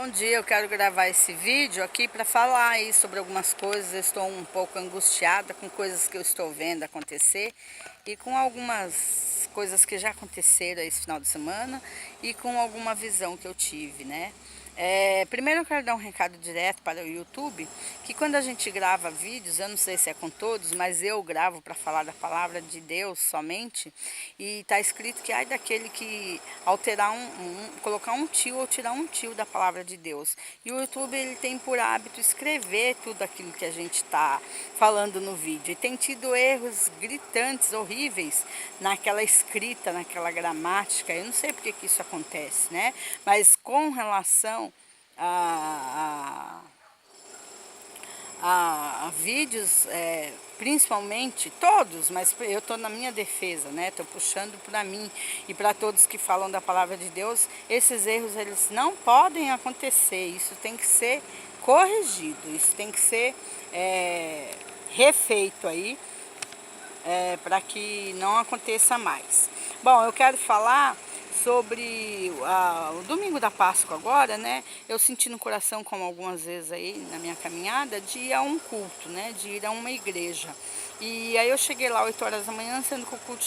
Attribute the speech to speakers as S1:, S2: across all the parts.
S1: Bom dia, eu quero gravar esse vídeo aqui para falar aí sobre algumas coisas. Eu estou um pouco angustiada com coisas que eu estou vendo acontecer e com algumas coisas que já aconteceram esse final de semana e com alguma visão que eu tive, né? Primeiro eu quero dar um recado direto para o YouTube, que quando a gente grava vídeos, eu não sei se é com todos, mas eu gravo para falar da palavra de Deus somente, e está escrito que ai daquele que alterar colocar um tio ou tirar um tio da palavra de Deus. E o YouTube ele tem por hábito escrever tudo aquilo que a gente está falando no vídeo, e tem tido erros gritantes, horríveis, naquela escrita, naquela gramática. Eu não sei porque que isso acontece, né? Mas com relação a vídeos, principalmente todos, mas eu estou na minha defesa, né? Estou puxando para mim e para todos que falam da palavra de Deus. Esses erros eles não podem acontecer. Isso tem que ser corrigido. Isso tem que ser refeito aí, para que não aconteça mais. Bom, eu quero falar sobre o domingo da Páscoa agora, né? Eu senti no coração, como algumas vezes aí na minha caminhada, de ir a um culto, né? De ir a uma igreja. E aí eu cheguei lá 8 horas da manhã, sendo que o culto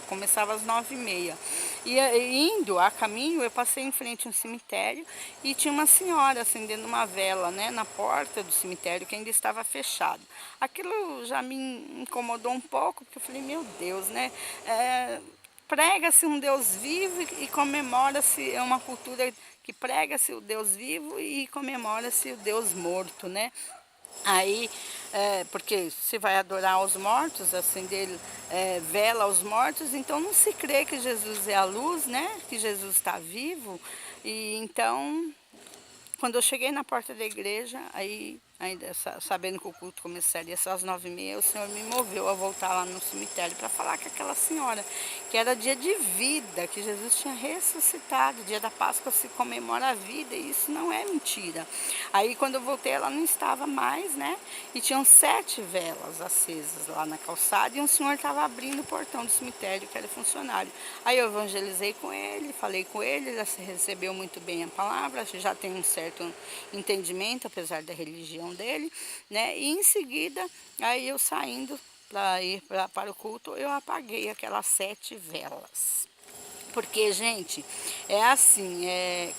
S1: começava às 9h30. Indo a caminho, eu passei em frente a um cemitério e tinha uma senhora acendendo uma vela, né? Na porta do cemitério, que ainda estava fechado. Aquilo já me incomodou um pouco, porque eu falei, meu Deus, né? Prega-se um Deus vivo e comemora-se, é uma cultura que prega-se o Deus vivo e comemora-se o Deus morto, né? Aí, porque se vai adorar os mortos, acender vela aos mortos, então não se crê que Jesus é a luz, né? Que Jesus está vivo. E então, quando eu cheguei na porta da igreja, aí, ainda sabendo que o culto começaria às 9h30, o Senhor me moveu a voltar lá no cemitério para falar com aquela senhora, que era dia de vida, que Jesus tinha ressuscitado. Dia da Páscoa se comemora a vida, e isso não é mentira. Aí quando eu voltei, ela não estava mais, né? E tinham 7 velas acesas lá na calçada, e um senhor estava abrindo o portão do cemitério, que era funcionário. Aí eu evangelizei com ele, falei com ele, ele recebeu muito bem a palavra, já tem um certo entendimento, apesar da religião dele, né? E em seguida, aí eu saindo para ir para o culto, eu apaguei aquelas 7 velas. Porque, gente, é assim,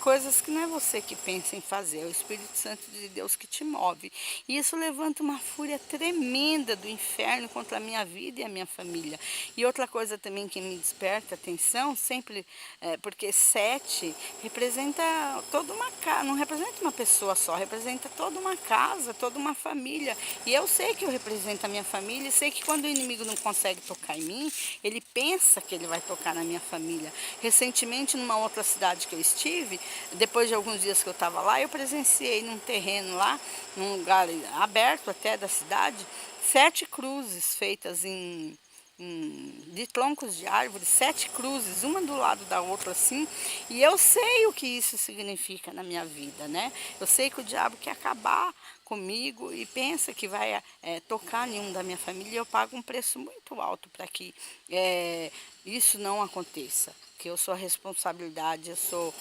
S1: coisas que não é você que pensa em fazer, é o Espírito Santo de Deus que te move. E isso levanta uma fúria tremenda do inferno contra a minha vida e a minha família. E outra coisa também que me desperta atenção, sempre, porque 7 representa toda uma casa, não representa uma pessoa só, representa toda uma casa, toda uma família. E eu sei que eu represento a minha família, e sei que quando o inimigo não consegue tocar em mim, ele pensa que ele vai tocar na minha família. Recentemente, numa outra cidade que eu estive, depois de alguns dias que eu estava lá, eu presenciei num terreno lá, num lugar aberto até da cidade, 7 cruzes feitas de troncos de árvores, 7 cruzes, uma do lado da outra assim, e eu sei o que isso significa na minha vida, né? Eu sei que o diabo quer acabar comigo e pensa que vai tocar em um da minha família, e eu pago um preço muito alto para que isso não aconteça, que eu sou a responsabilidade, eu sou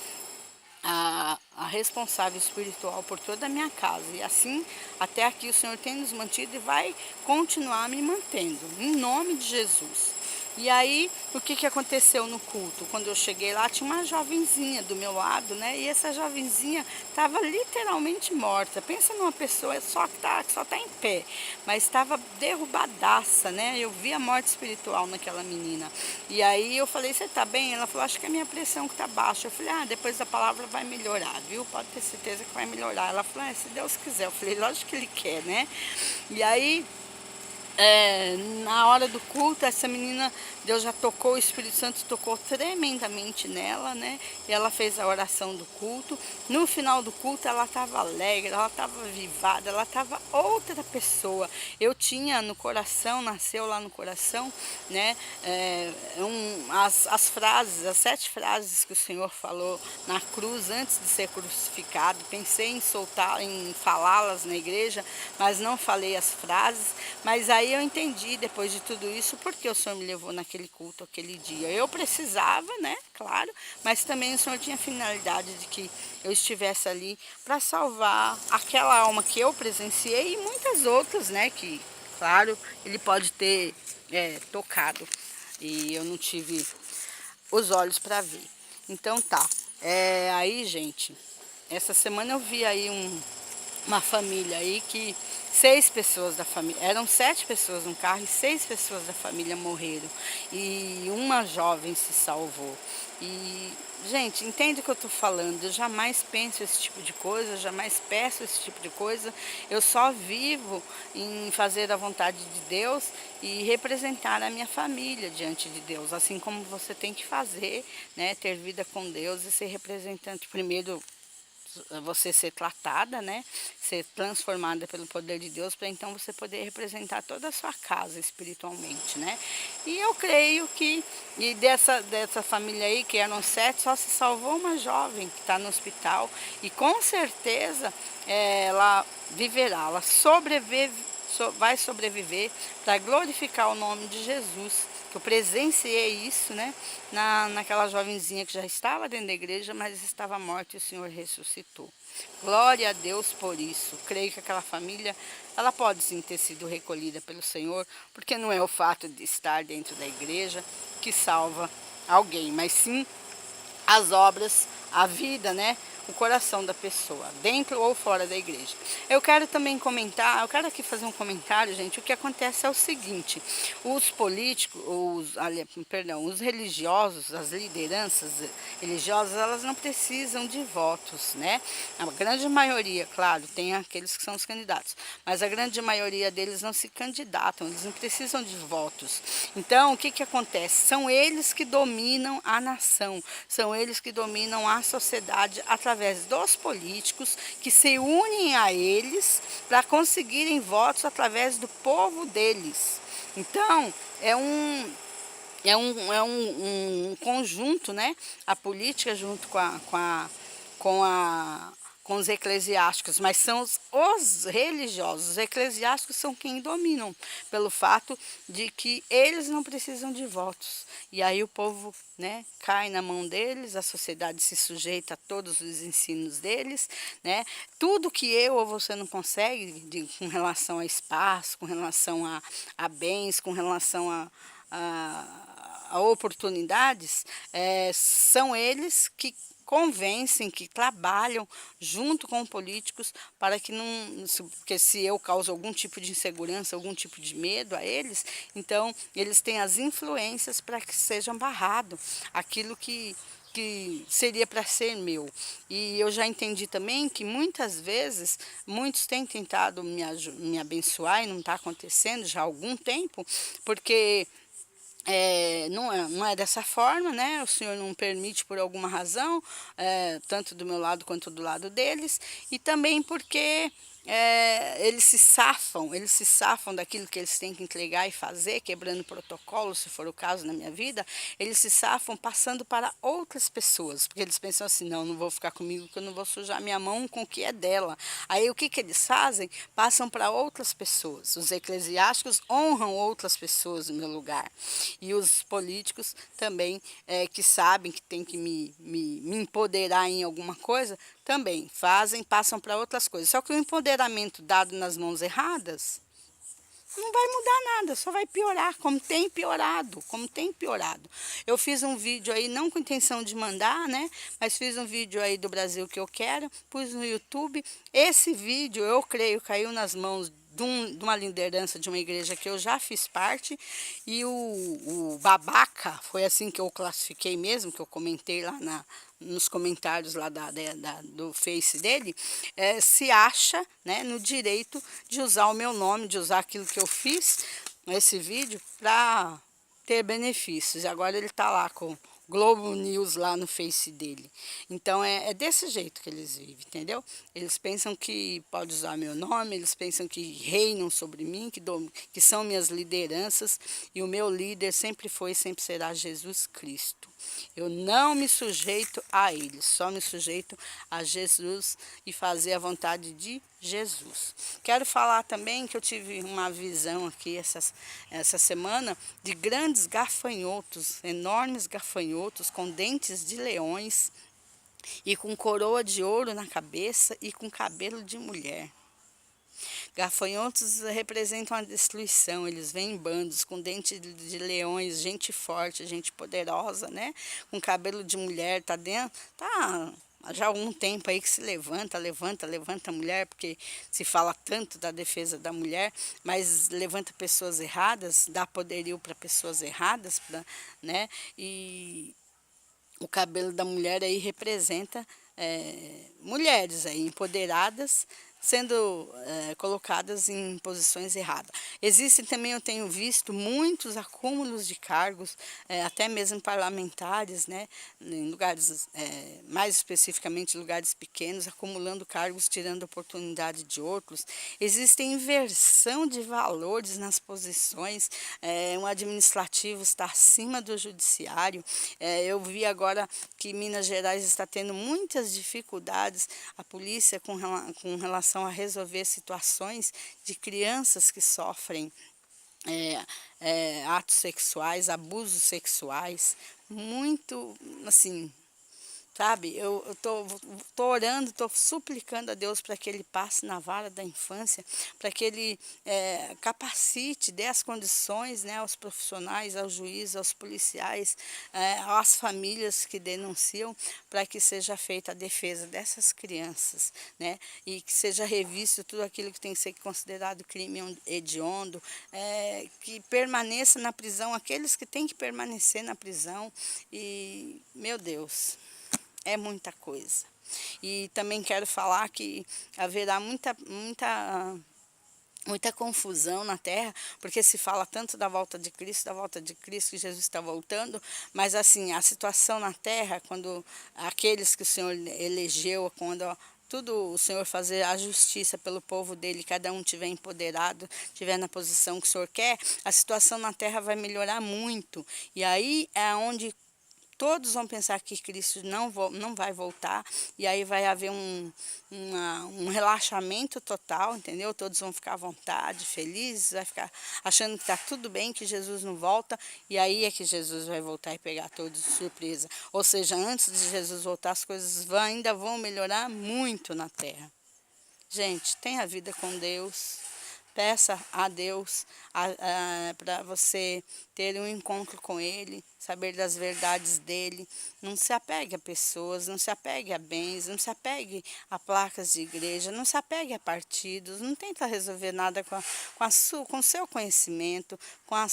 S1: a responsável espiritual por toda a minha casa. E assim, até aqui o Senhor tem nos mantido e vai continuar me mantendo, em nome de Jesus. E aí, o que aconteceu no culto? Quando eu cheguei lá, tinha uma jovenzinha do meu lado, né? E essa jovenzinha estava literalmente morta. Pensa numa pessoa só que só tá em pé, mas estava derrubadaça, né? Eu vi a morte espiritual naquela menina. E aí eu falei, você tá bem? Ela falou, acho que é a minha pressão que tá baixa. Eu falei, depois da palavra vai melhorar, viu? Pode ter certeza que vai melhorar. Ela falou, se Deus quiser. Eu falei, lógico que Ele quer, né? E aí, na hora do culto, essa menina, Deus já tocou, o Espírito Santo tocou tremendamente nela, né? E ela fez a oração do culto. No final do culto, ela estava alegre, ela estava avivada, ela estava outra pessoa. Eu tinha no coração, nasceu lá no coração, né? As frases, as 7 frases que o Senhor falou na cruz antes de ser crucificado. Pensei em falá-las na igreja, mas não falei as frases. Mas aí aí eu entendi, depois de tudo isso, por que o Senhor me levou naquele culto, aquele dia. Eu precisava, né, claro, mas também o Senhor tinha a finalidade de que eu estivesse ali para salvar aquela alma que eu presenciei e muitas outras, né, que, claro, Ele pode ter tocado e eu não tive os olhos para ver. Então tá, aí gente, essa semana eu vi aí uma família aí que 6 pessoas da família, eram 7 pessoas no carro e 6 pessoas da família morreram e uma jovem se salvou. E, gente, entende o que eu tô falando? Eu jamais penso esse tipo de coisa, eu jamais peço esse tipo de coisa. Eu só vivo em fazer a vontade de Deus e representar a minha família diante de Deus, assim como você tem que fazer, né? Ter vida com Deus e ser representante primeiro, você ser tratada, né? Ser transformada pelo poder de Deus, para então você poder representar toda a sua casa espiritualmente, né? E eu creio que dessa família aí, que eram 7, só se salvou uma jovem que está no hospital e com certeza ela viverá, ela vai sobreviver para glorificar o nome de Jesus. Que eu presenciei isso, né? Naquela jovenzinha que já estava dentro da igreja, mas estava morta e o Senhor ressuscitou. Glória a Deus por isso. Creio que aquela família, ela pode sim ter sido recolhida pelo Senhor, porque não é o fato de estar dentro da igreja que salva alguém, mas sim as obras, a vida, né? O coração da pessoa, dentro ou fora da igreja. Eu quero também comentar, eu quero aqui fazer um comentário, gente. O que acontece é o seguinte: os políticos, os religiosos, as lideranças religiosas, elas não precisam de votos, né? A grande maioria, claro, tem aqueles que são os candidatos, mas a grande maioria deles não se candidatam, eles não precisam de votos. Então, o que que acontece? São eles que dominam a nação, são eles que dominam a sociedade através dos políticos que se unem a eles para conseguirem votos através do povo deles. Então, é um conjunto, né? A política junto com a com os eclesiásticos, mas são os religiosos. Os eclesiásticos são quem dominam, pelo fato de que eles não precisam de votos. E aí o povo, né, cai na mão deles, a sociedade se sujeita a todos os ensinos deles, né? Tudo que eu ou você não consegue com relação a espaço, com relação a bens, com relação a oportunidades, são eles que convencem, que trabalham junto com políticos para que não, porque se eu causo algum tipo de insegurança, algum tipo de medo a eles, então eles têm as influências para que sejam barrado aquilo que seria para ser meu. E eu já entendi também que muitas vezes, muitos têm tentado me abençoar e não está acontecendo já há algum tempo, porque não é dessa forma, né? O Senhor não permite por alguma razão, tanto do meu lado quanto do lado deles, e também porque eles se safam daquilo que eles têm que entregar e fazer, quebrando protocolo, se for o caso na minha vida, eles se safam passando para outras pessoas, porque eles pensam assim, não vou ficar comigo que eu não vou sujar minha mão com o que é dela. Aí o que que eles fazem? Passam para outras pessoas. Os eclesiásticos honram outras pessoas no meu lugar. E os políticos também, que sabem que tem que me empoderar em alguma coisa, também passam para outras coisas. Só que o empoderamento dado nas mãos erradas não vai mudar nada, só vai piorar, como tem piorado, Eu fiz um vídeo aí, não com intenção de mandar, né? Mas fiz um vídeo aí do Brasil que eu quero, pus no YouTube. Esse vídeo, eu creio, caiu nas mãos de uma liderança de uma igreja que eu já fiz parte, e o babaca, foi assim que eu classifiquei mesmo, que eu comentei lá nos comentários lá do Face dele, se acha, né, no direito de usar o meu nome, de usar aquilo que eu fiz nesse vídeo para ter benefícios. E agora ele está lá com Globo News lá no Face dele. Então é desse jeito que eles vivem, entendeu? Eles pensam que pode usar meu nome, eles pensam que reinam sobre mim, que são minhas lideranças, e o meu líder sempre foi e sempre será Jesus Cristo. Eu não me sujeito a eles, só me sujeito a Jesus e fazer a vontade de Jesus. Quero falar também que eu tive uma visão aqui essa semana de grandes gafanhotos, enormes gafanhotos com dentes de leões e com coroa de ouro na cabeça e com cabelo de mulher. Gafanhotos representam a destruição, eles vêm em bandos, com dentes de leões, gente forte, gente poderosa, né? Com cabelo de mulher, tá dentro, tá já há algum tempo aí que se levanta a mulher, porque se fala tanto da defesa da mulher, mas levanta pessoas erradas, dá poderio para pessoas erradas, né? E o cabelo da mulher aí representa mulheres aí empoderadas sendo colocadas em posições erradas. Existem também, eu tenho visto, muitos acúmulos de cargos, até mesmo parlamentares, né, em lugares, mais especificamente lugares pequenos, acumulando cargos, tirando oportunidade de outros. Existe inversão de valores nas posições, um administrativo está acima do judiciário. Eu vi agora que Minas Gerais está tendo muitas dificuldades, a polícia com relação a resolver situações de crianças que sofrem atos sexuais, abusos sexuais, muito assim. Sabe, eu tô orando, tô suplicando a Deus para que Ele passe na vara da infância, para que Ele capacite, dê as condições, né, aos profissionais, aos juízes, aos policiais, às famílias que denunciam, para que seja feita a defesa dessas crianças, né, e que seja revisto tudo aquilo que tem que ser considerado crime hediondo, que permaneça na prisão aqueles que têm que permanecer na prisão. E, meu Deus, é muita coisa. E também quero falar que haverá muita confusão na terra, porque se fala tanto da volta de Cristo, que Jesus está voltando, mas assim, a situação na terra, quando aqueles que o Senhor elegeu, quando tudo o Senhor fazer a justiça pelo povo dele, cada um tiver empoderado, tiver na posição que o Senhor quer, a situação na terra vai melhorar muito. E aí é onde todos vão pensar que Cristo não vai voltar, e aí vai haver um relaxamento total, entendeu? Todos vão ficar à vontade, felizes, vai ficar achando que está tudo bem, que Jesus não volta, e aí é que Jesus vai voltar e pegar todos de surpresa. Ou seja, antes de Jesus voltar, as coisas ainda vão melhorar muito na terra. Gente, tenha vida com Deus. Peça a Deus para você ter um encontro com Ele, saber das verdades dEle. Não se apegue a pessoas, não se apegue a bens, não se apegue a placas de igreja, não se apegue a partidos, não tenta resolver nada com o seu conhecimento, com a